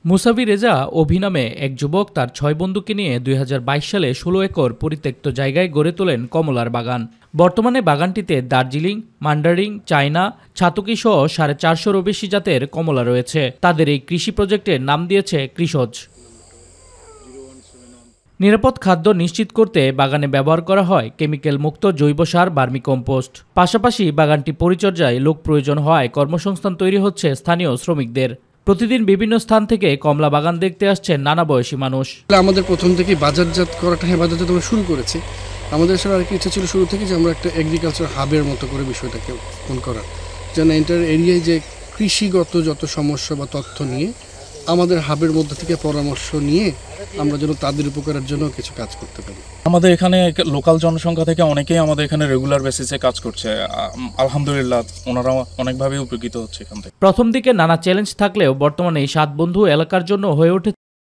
মুসাবি রেজা অভিনামে এক যুবক তার ৬ বন্ধুকে নিয়ে ২০২২ সালে ১৬ একর পরিত্যক্ত জায়গায় গড়ে তোলেন কমলার বাগান। বর্তমানে বাগানটিতে দার্জিলিং, মান্ডারিং, চায়না, ছাতকি সহ ৪৫০রও বেশি জাতের কমলা রয়েছে। তাদের এই কৃষি প্রজেক্টের নাম দিয়েছে কৃষজ। নিরাপদ খাদ্য নিশ্চিত করতে বাগানে ব্যবহার করা হয় কেমিক্যাল মুক্ত জৈব সার, ভার্মিকম্পোস্ট। পাশাপাশি বাগানটি পরিচর্যায় লোক প্রয়োজন হওয়ায় কর্মসংস্থান তৈরি হচ্ছে স্থানীয় শ্রমিকদের। প্রতিদিন বিভিন্ন স্থান থেকে কমলা বাগান দেখতে আসছেন নানা বয়সী মানুষ। আমাদের প্রথম থেকেই বাজারজাত করাটা বাজারজাত আমরা শুরু করেছি। আমাদের আসলে আর কি ইচ্ছা ছিল শুরু থেকে যে আমরা একটা এগ্রিকালচার হাবের মতো করে বিষয়টাকে করার, যেন এন্টার এরিয়ায় যে কৃষিগত যত সমস্যা বা তথ্য নিয়ে আমাদের হাবের মধ্যে থেকে পরামর্শ নিয়ে আমরা যেন তাদের উপকারের জন্য কিছু কাজ করতে পারি। আমাদের এখানে লোকাল জনসংখ্যা থেকে অনেকেই আমাদের এখানে রেগুলার বেসিসে কাজ করছে। আলহামদুলিল্লাহ, ওনারা অনেকভাবে উপকৃত হচ্ছে এখান থেকে। প্রথম দিকে নানা চ্যালেঞ্জ থাকলেও বর্তমানে এই ৭ বন্ধু এলাকার জন্য হয়ে ওঠে